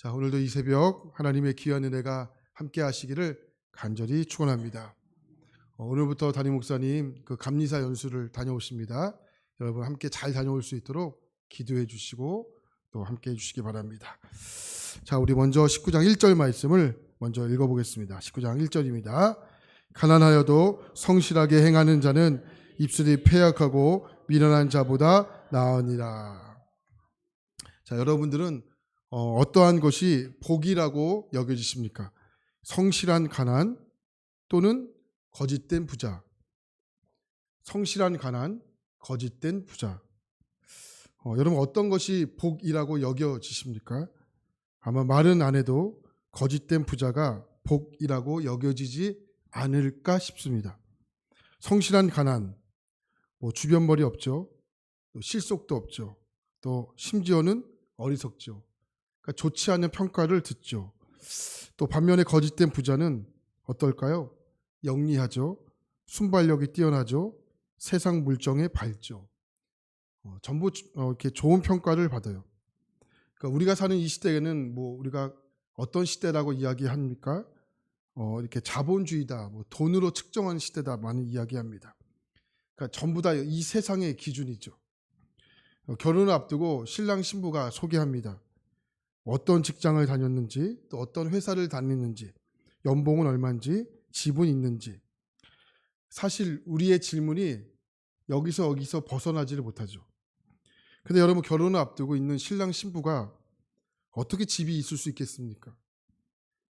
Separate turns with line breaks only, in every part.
자, 오늘도 이 새벽 하나님의 귀한 은혜가 함께 하시기를 간절히 축원합니다. 오늘부터 담임 목사님 그 감리사 연수를 다녀오십니다. 여러분 함께 잘 다녀올 수 있도록 기도해 주시고 또 함께 해 주시기 바랍니다. 자, 우리 먼저 19장 1절 말씀을 먼저 읽어보겠습니다. 19장 1절입니다. 가난하여도 성실하게 행하는 자는 입술이 패약하고 미련한 자보다 나으니라. 자, 여러분들은 어떠한 것이 복이라고 여겨지십니까? 성실한 가난 또는 거짓된 부자. 성실한 가난, 거짓된 부자. 여러분 어떤 것이 복이라고 여겨지십니까? 아마 말은 안 해도 거짓된 부자가 복이라고 여겨지지 않을까 싶습니다. 성실한 가난, 주변머리 없죠. 또 실속도 없죠. 또 심지어는 어리석죠. 그러니까 좋지 않은 평가를 듣죠. 또 반면에 거짓된 부자는 어떨까요? 영리하죠. 순발력이 뛰어나죠. 세상 물정에 밝죠. 전부 이렇게 좋은 평가를 받아요. 그러니까 우리가 사는 이 시대에는 우리가 어떤 시대라고 이야기합니까? 이렇게 자본주의다, 돈으로 측정하는 시대다 많이 이야기합니다. 그러니까 전부 다 이 세상의 기준이죠. 결혼을 앞두고 신랑 신부가 소개합니다. 어떤 직장을 다녔는지, 또 어떤 회사를 다니는지, 연봉은 얼마인지, 집은 있는지. 사실 우리의 질문이 여기서 벗어나지를 못하죠. 근데 여러분 결혼을 앞두고 있는 신랑 신부가 어떻게 집이 있을 수 있겠습니까?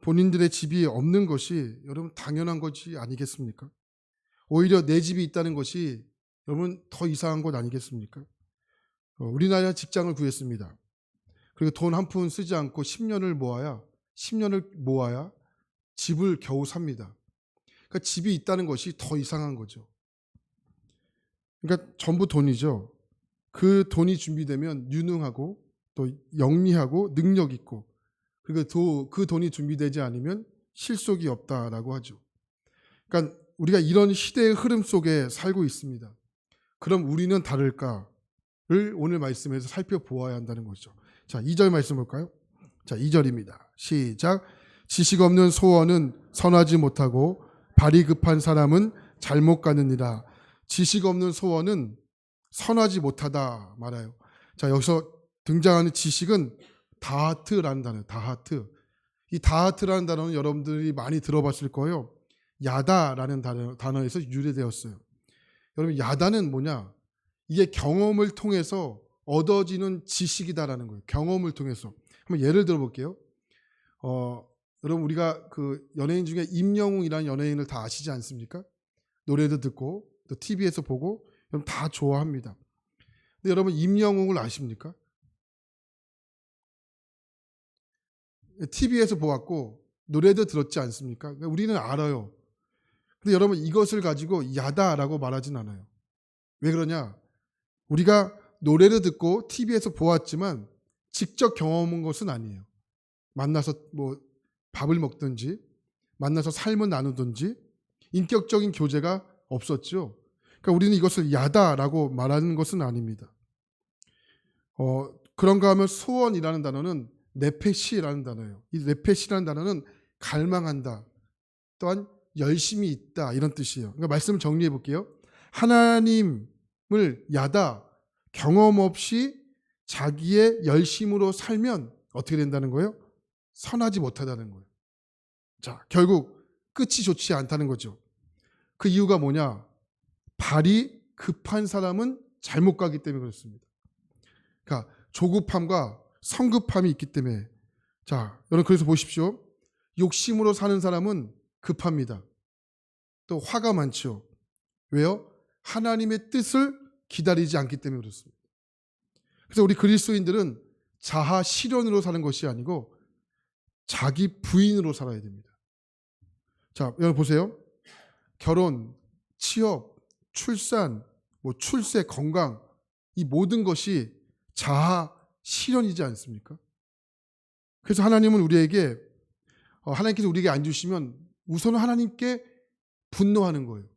본인들의 집이 없는 것이 여러분 당연한 것이 아니겠습니까? 오히려 내 집이 있다는 것이 여러분 더 이상한 것 아니겠습니까? 우리나라 직장을 구했습니다. 그리고 돈 한 푼 쓰지 않고 10년을 모아야 집을 겨우 삽니다. 그러니까 집이 있다는 것이 더 이상한 거죠. 그러니까 전부 돈이죠. 그 돈이 준비되면 유능하고 또 영리하고 능력 있고, 그리고 그 돈이 준비되지 않으면 실속이 없다라고 하죠. 그러니까 우리가 이런 시대의 흐름 속에 살고 있습니다. 그럼 우리는 다를까를 오늘 말씀에서 살펴보아야 한다는 거죠. 자, 2절 말씀 볼까요? 자, 2절입니다. 시작. 지식 없는 소원은 선하지 못하고 발이 급한 사람은 잘못 가느니라. 지식 없는 소원은 선하지 못하다 말아요. 자, 여기서 등장하는 지식은 다하트라는 단어예요. 다하트. 이 다하트라는 단어는 여러분들이 많이 들어봤을 거예요. 야다라는 단어에서 유래되었어요. 여러분 야다는 뭐냐? 이게 경험을 통해서 얻어지는 지식이다라는 거예요. 경험을 통해서. 한번 예를 들어 볼게요. 여러분 우리가 그 연예인 중에 임영웅이라는 연예인을 다 아시지 않습니까? 노래도 듣고 또 TV에서 보고 여러분 다 좋아합니다. 근데 여러분 임영웅을 아십니까? TV에서 보았고 노래도 들었지 않습니까? 그러니까 우리는 알아요. 근데 여러분 이것을 가지고 야다라고 말하진 않아요. 왜 그러냐? 우리가 노래를 듣고 TV에서 보았지만 직접 경험한 것은 아니에요. 만나서 밥을 먹든지 만나서 삶을 나누든지 인격적인 교제가 없었죠. 그러니까 우리는 이것을 야다라고 말하는 것은 아닙니다. 그런가 하면 소원이라는 단어는 네페시라는 단어예요. 이 네페시라는 단어는 갈망한다, 또한 열심히 있다 이런 뜻이에요. 그러니까 말씀을 정리해 볼게요. 하나님을 야다, 경험 없이 자기의 열심으로 살면 어떻게 된다는 거예요? 선하지 못하다는 거예요. 자, 결국 끝이 좋지 않다는 거죠. 그 이유가 뭐냐? 발이 급한 사람은 잘못 가기 때문에 그렇습니다. 그러니까 조급함과 성급함이 있기 때문에. 자, 여러분 그래서 보십시오. 욕심으로 사는 사람은 급합니다. 또 화가 많죠. 왜요? 하나님의 뜻을 기다리지 않기 때문에 그렇습니다. 그래서 우리 그리스도인들은 자아 실현으로 사는 것이 아니고 자기 부인으로 살아야 됩니다. 자, 여러분 보세요. 결혼, 취업, 출산, 출세, 건강, 이 모든 것이 자아 실현이지 않습니까? 그래서 하나님은 하나님께서 우리에게 안 주시면 우선 하나님께 분노하는 거예요.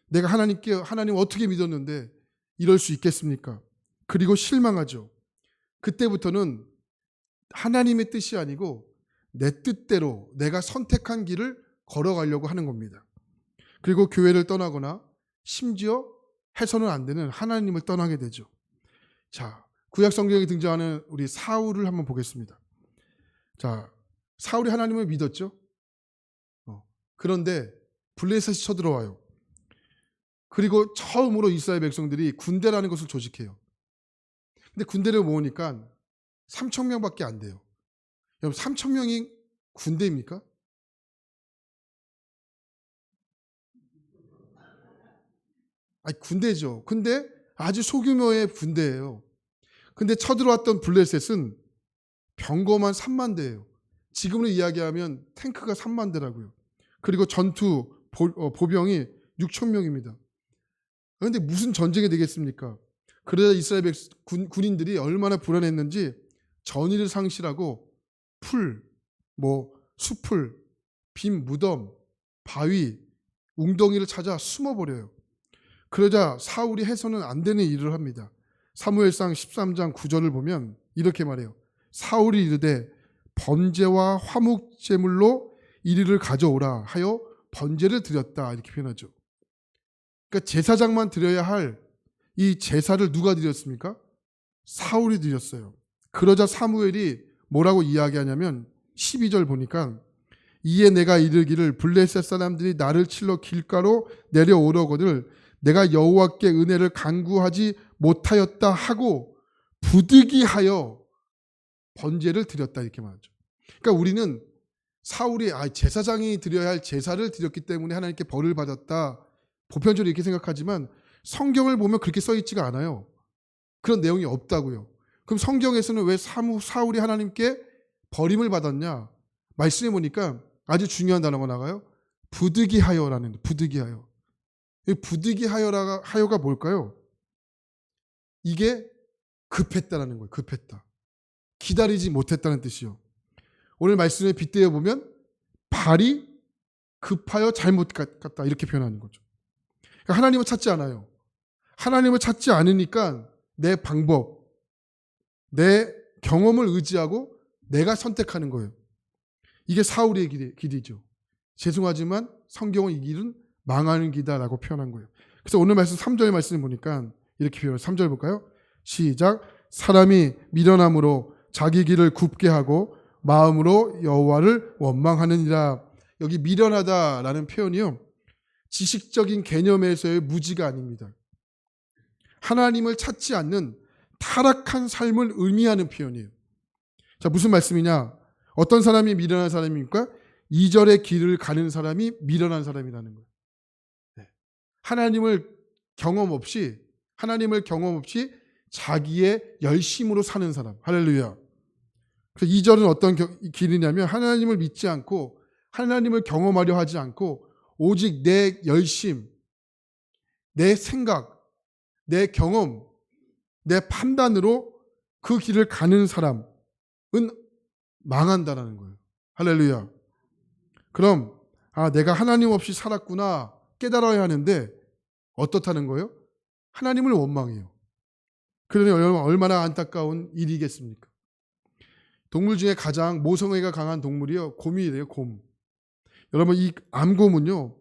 내가 하나님 어떻게 믿었는데 이럴 수 있겠습니까? 그리고 실망하죠. 그때부터는 하나님의 뜻이 아니고 내 뜻대로 내가 선택한 길을 걸어가려고 하는 겁니다. 그리고 교회를 떠나거나 심지어 해서는 안 되는 하나님을 떠나게 되죠. 자, 구약 성경에 등장하는 우리 사울을 한번 보겠습니다. 자, 사울이 하나님을 믿었죠. 그런데 블레셋이 쳐들어와요. 그리고 처음으로 이스라엘 백성들이 군대라는 것을 조직해요. 근데 군대를 모으니까 3,000명밖에 안 돼요. 여러분 3,000명이 군대입니까? 아니 군대죠. 근데 아주 소규모의 군대예요. 근데 쳐들어왔던 블레셋은 병거만 3만 대예요. 지금으로 이야기하면 탱크가 3만 대라고요. 그리고 전투 보병이 6천 명입니다. 그런데 무슨 전쟁이 되겠습니까? 그러자 이스라엘 군인들이 얼마나 불안했는지 전의를 상실하고 풀, 숲을, 빈 무덤, 바위, 웅덩이를 찾아 숨어버려요. 그러자 사울이 해서는 안 되는 일을 합니다. 사무엘상 13장 9절을 보면 이렇게 말해요. 사울이 이르되 번제와 화목 제물로 이리를 가져오라 하여 번제를 드렸다, 이렇게 표현하죠. 그러니까 제사장만 드려야 할 이 제사를 누가 드렸습니까? 사울이 드렸어요. 그러자 사무엘이 뭐라고 이야기하냐면 12절 보니까 이에 내가 이르기를 블레셋 사람들이 나를 칠러 길가로 내려오려거늘 내가 여호와께 은혜를 간구하지 못하였다 하고 부득이하여 번제를 드렸다, 이렇게 말하죠. 그러니까 우리는 사울이 제사장이 드려야 할 제사를 드렸기 때문에 하나님께 벌을 받았다, 보편적으로 이렇게 생각하지만 성경을 보면 그렇게 써 있지가 않아요. 그런 내용이 없다고요. 그럼 성경에서는 왜 사울이 하나님께 버림을 받았냐? 말씀해 보니까 아주 중요한 단어가 나가요. 부득이하여라는, 부득이하여. 부득이하여가 뭘까요? 이게 급했다라는 거예요. 급했다. 기다리지 못했다는 뜻이요. 오늘 말씀에 빗대어 보면 발이 급하여 잘못 갔다, 이렇게 표현하는 거죠. 그러니까 하나님을 찾지 않아요. 하나님을 찾지 않으니까 내 방법, 내 경험을 의지하고 내가 선택하는 거예요. 이게 사울의 길이죠. 죄송하지만 성경은 이 길은 망하는 길이다라고 표현한 거예요. 그래서 오늘 말씀 3절 말씀을 보니까 이렇게 표현해요. 3절 볼까요? 시작. 사람이 미련함으로 자기 길을 굽게 하고 마음으로 여호와를 원망하느니라. 여기 미련하다라는 표현이요, 지식적인 개념에서의 무지가 아닙니다. 하나님을 찾지 않는 타락한 삶을 의미하는 표현이에요. 자, 무슨 말씀이냐? 어떤 사람이 미련한 사람입니까? 2절의 길을 가는 사람이 미련한 사람이라는 거예요. 하나님을 경험 없이 자기의 열심으로 사는 사람. 할렐루야. 그래서 2절은 어떤 길이냐면 하나님을 믿지 않고 하나님을 경험하려 하지 않고 오직 내 열심, 내 생각, 내 경험, 내 판단으로 그 길을 가는 사람은 망한다라는 거예요. 할렐루야. 그럼 내가 하나님 없이 살았구나 깨달아야 하는데 어떻다는 거예요? 하나님을 원망해요. 그러니 얼마나 안타까운 일이겠습니까? 동물 중에 가장 모성애가 강한 동물이요, 곰이래요. 곰. 여러분, 이 암곰은요,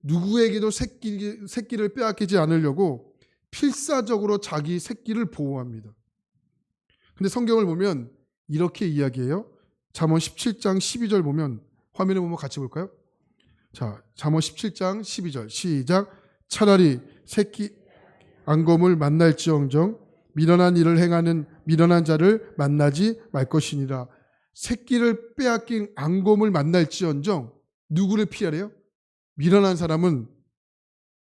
누구에게도 새끼를 빼앗기지 않으려고 필사적으로 자기 새끼를 보호합니다. 근데 성경을 보면 이렇게 이야기해요. 잠언 17장 12절 보면, 화면에 보면 같이 볼까요? 자, 잠언 17장 12절 시작. 차라리 새끼 앙검을 만날지언정 미련한 일을 행하는 미련한 자를 만나지 말 것이니라. 새끼를 빼앗긴 앙검을 만날지언정 누구를 피하래요? 미련한 사람은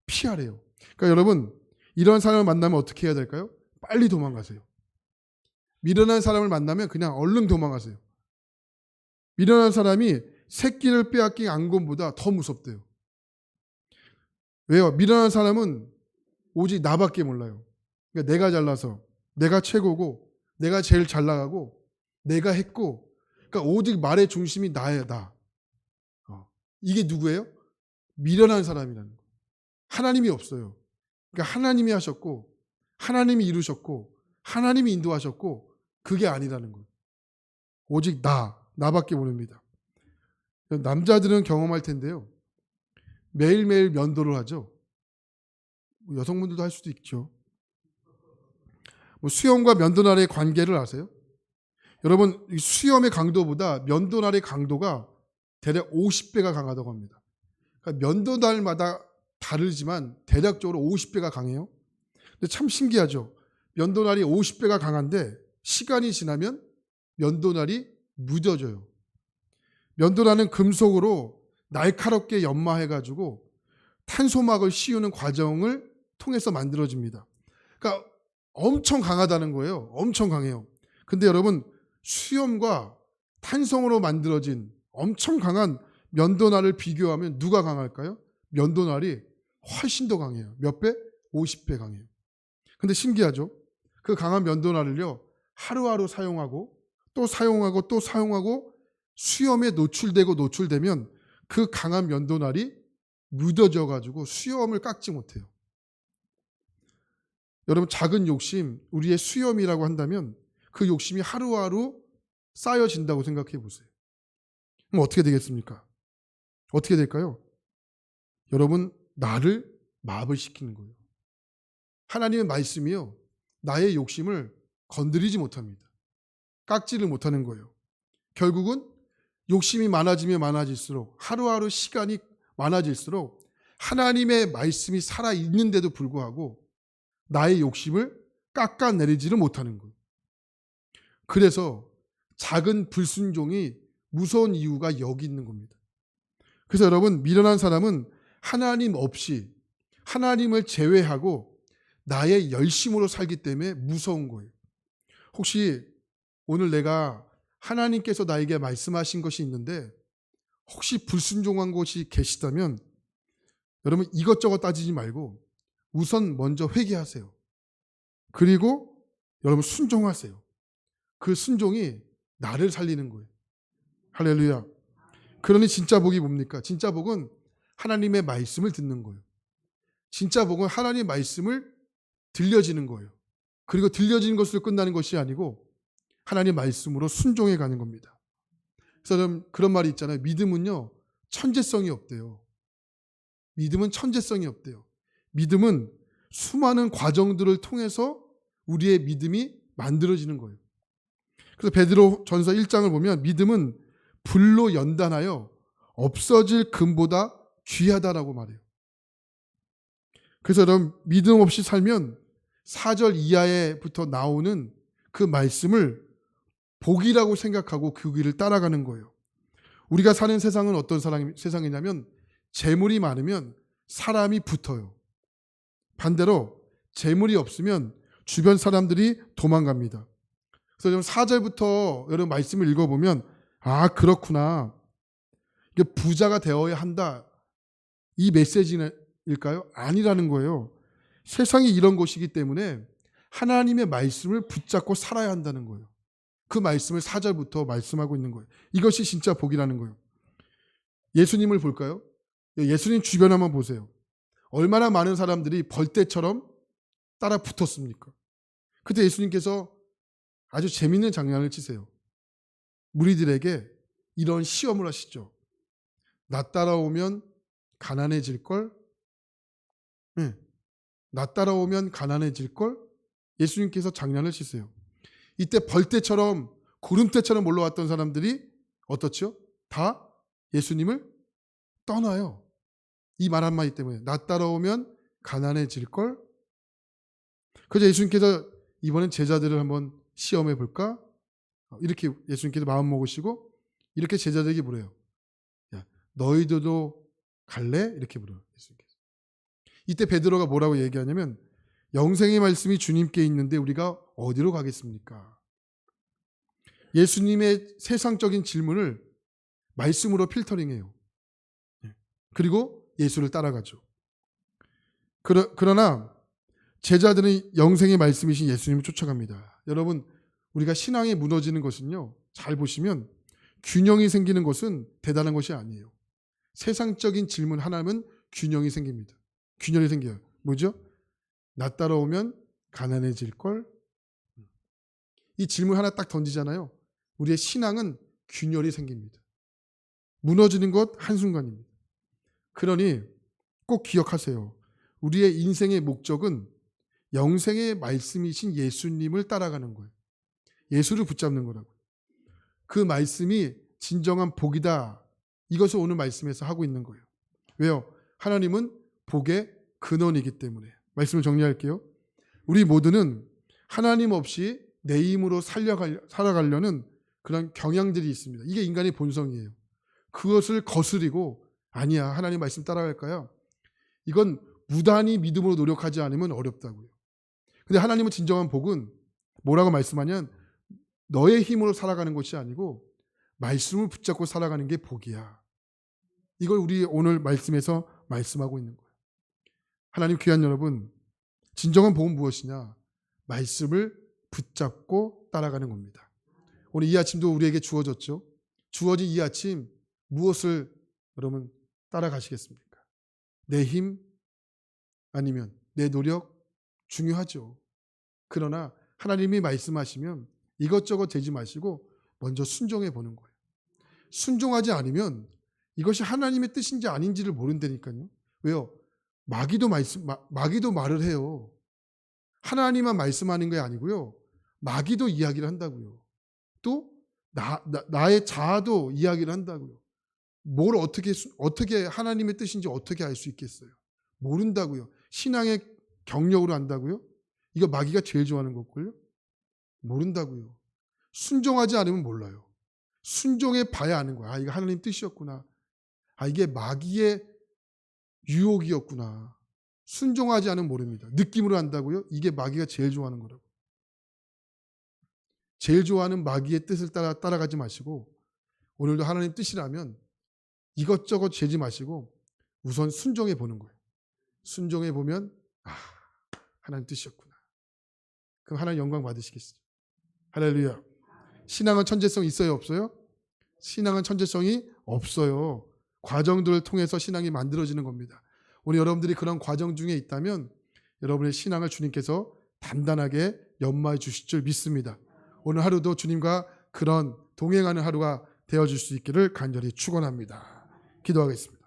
피하래요. 그러니까 여러분, 이런 사람을 만나면 어떻게 해야 될까요? 빨리 도망가세요. 미련한 사람을 만나면 그냥 얼른 도망가세요. 미련한 사람이 새끼를 빼앗긴 앙곰보다 더 무섭대요. 왜요? 미련한 사람은 오직 나밖에 몰라요. 그러니까 내가 잘나서, 내가 최고고, 내가 제일 잘 나가고, 내가 했고, 그러니까 오직 말의 중심이 나야, 나. 이게 누구예요? 미련한 사람이라는 거예요. 하나님이 없어요. 그러니까 하나님이 하셨고, 하나님이 이루셨고, 하나님이 인도하셨고, 그게 아니라는 거예요. 오직 나밖에 모릅니다. 남자들은 경험할 텐데요. 매일매일 면도를 하죠. 여성분들도 할 수도 있죠. 수염과 면도날의 관계를 아세요? 여러분, 수염의 강도보다 면도날의 강도가 대략 50배가 강하다고 합니다. 그러니까 면도날마다 다르지만 대략적으로 50배가 강해요. 근데 참 신기하죠. 면도날이 50배가 강한데 시간이 지나면 면도날이 무뎌져요. 면도날은 금속으로 날카롭게 연마해가지고 탄소막을 씌우는 과정을 통해서 만들어집니다. 그러니까 엄청 강하다는 거예요. 엄청 강해요. 근데 여러분, 수염과 탄성으로 만들어진 엄청 강한 면도날을 비교하면 누가 강할까요? 면도날이 훨씬 더 강해요. 몇 배? 50배 강해요. 근데 신기하죠? 그 강한 면도날을요, 하루하루 사용하고 또 사용하고 또 사용하고 수염에 노출되면 그 강한 면도날이 묻어져 가지고 수염을 깎지 못해요. 여러분, 작은 욕심, 우리의 수염이라고 한다면 그 욕심이 하루하루 쌓여진다고 생각해 보세요. 그럼 어떻게 되겠습니까? 어떻게 될까요? 여러분, 나를 마비시키는 거예요. 하나님의 말씀이요, 나의 욕심을 건드리지 못합니다. 깎지를 못하는 거예요. 결국은 욕심이 많아지면 많아질수록, 하루하루 시간이 많아질수록 하나님의 말씀이 살아있는데도 불구하고 나의 욕심을 깎아내리지를 못하는 거예요. 그래서 작은 불순종이 무서운 이유가 여기 있는 겁니다. 그래서 여러분, 미련한 사람은 하나님 없이, 하나님을 제외하고 나의 열심으로 살기 때문에 무서운 거예요. 혹시 오늘 내가 하나님께서 나에게 말씀하신 것이 있는데 혹시 불순종한 것이 계시다면 여러분, 이것저것 따지지 말고 우선 먼저 회개하세요. 그리고 여러분, 순종하세요. 그 순종이 나를 살리는 거예요. 할렐루야. 그러니 진짜 복이 뭡니까? 진짜 복은 하나님의 말씀을 듣는 거예요. 진짜 복은 하나님의 말씀을 들려지는 거예요. 그리고 들려지는 것으로 끝나는 것이 아니고 하나님의 말씀으로 순종해 가는 겁니다. 그래서 그런 말이 있잖아요. 믿음은요, 천재성이 없대요. 믿음은 천재성이 없대요. 믿음은 수많은 과정들을 통해서 우리의 믿음이 만들어지는 거예요. 그래서 베드로 전서 1장을 보면 믿음은 불로 연단하여 없어질 금보다 귀하다라고 말해요. 그래서 여러분, 믿음 없이 살면 4절 이하에부터 나오는 그 말씀을 복이라고 생각하고 그 길을 따라가는 거예요. 우리가 사는 세상은 어떤 세상이냐면 재물이 많으면 사람이 붙어요. 반대로 재물이 없으면 주변 사람들이 도망갑니다. 그래서 4절부터 여러분 말씀을 읽어보면 아, 그렇구나. 이게 부자가 되어야 한다. 이 메시지일까요? 아니라는 거예요. 세상이 이런 것이기 때문에 하나님의 말씀을 붙잡고 살아야 한다는 거예요. 그 말씀을 4절부터 말씀하고 있는 거예요. 이것이 진짜 복이라는 거예요. 예수님을 볼까요? 예수님 주변 한번 보세요. 얼마나 많은 사람들이 벌떼처럼 따라 붙었습니까? 그때 예수님께서 아주 재밌는 장난을 치세요. 무리들에게 이런 시험을 하시죠. 나 따라오면 가난해질걸? 네. 나 따라오면 가난해질걸? 예수님께서 장난을 치세요. 이때 벌떼처럼 구름대처럼 올라왔던 사람들이 어떻죠? 다 예수님을 떠나요. 이 말 한마디 때문에 나 따라오면 가난해질걸? 그래서 예수님께서 이번엔 제자들을 한번 시험해 볼까? 이렇게 예수님께서 마음 먹으시고 이렇게 제자들에게 물어요. 야, 너희들도 갈래? 이렇게 물어요. 예수님께서. 이때 베드로가 뭐라고 얘기하냐면 영생의 말씀이 주님께 있는데 우리가 어디로 가겠습니까? 예수님의 세상적인 질문을 말씀으로 필터링해요. 그리고 예수를 따라가죠. 그러나 제자들은 영생의 말씀이신 예수님을 쫓아갑니다. 여러분, 우리가 신앙이 무너지는 것은요, 잘 보시면 균형이 생기는 것은 대단한 것이 아니에요. 세상적인 질문 하나면 균형이 생깁니다. 균형이 생겨요. 뭐죠? 나 따라오면 가난해질걸? 이 질문 하나 딱 던지잖아요. 우리의 신앙은 균열이 생깁니다. 무너지는 것 한순간입니다. 그러니 꼭 기억하세요. 우리의 인생의 목적은 영생의 말씀이신 예수님을 따라가는 거예요. 예수를 붙잡는 거라고요. 그 말씀이 진정한 복이다. 이것을 오늘 말씀에서 하고 있는 거예요. 왜요? 하나님은 복의 근원이기 때문에. 말씀을 정리할게요. 우리 모두는 하나님 없이 내 힘으로 살아가려는 그런 경향들이 있습니다. 이게 인간의 본성이에요. 그것을 거스리고 아니야, 하나님 말씀 따라갈까요? 이건 무단히 믿음으로 노력하지 않으면 어렵다고요. 근데 하나님은 진정한 복은 뭐라고 말씀하냐면 너의 힘으로 살아가는 것이 아니고 말씀을 붙잡고 살아가는 게 복이야. 이걸 우리 오늘 말씀에서 말씀하고 있는 거예요. 하나님 귀한 여러분, 진정한 복은 무엇이냐? 말씀을 붙잡고 따라가는 겁니다. 오늘 이 아침도 우리에게 주어졌죠. 주어진 이 아침 무엇을 여러분 따라가시겠습니까? 내 힘 아니면 내 노력 중요하죠. 그러나 하나님이 말씀하시면 이것저것 되지 마시고 먼저 순종해 보는 거예요. 순종하지 않으면 이것이 하나님의 뜻인지 아닌지를 모른다니까요. 왜요? 마귀도 말을 해요. 하나님만 말씀하는 게 아니고요. 마귀도 이야기를 한다고요. 또 나의 자아도 이야기를 한다고요. 뭘 어떻게 하나님의 뜻인지 어떻게 알 수 있겠어요? 모른다고요. 신앙의 경력으로 안다고요? 이거 마귀가 제일 좋아하는 거고요. 모른다고요. 순종하지 않으면 몰라요. 순종해 봐야 아는 거야. 아, 이거 하나님 뜻이었구나. 아, 이게 마귀의 유혹이었구나. 순종하지 않으면 모릅니다. 느낌으로 안다고요? 이게 마귀가 제일 좋아하는 거라고. 제일 좋아하는 마귀의 뜻을 따라가지 마시고 오늘도 하나님 뜻이라면 이것저것 재지 마시고 우선 순종해 보는 거예요. 순종해 보면 아, 하나님 뜻이었구나. 그럼 하나님 영광 받으시겠어요? 할렐루야. 신앙은 천재성 있어요, 없어요? 신앙은 천재성이 없어요. 과정들을 통해서 신앙이 만들어지는 겁니다. 오늘 여러분들이 그런 과정 중에 있다면 여러분의 신앙을 주님께서 단단하게 연마해 주실 줄 믿습니다. 오늘 하루도 주님과 그런 동행하는 하루가 되어줄 수 있기를 간절히 축원합니다. 기도하겠습니다.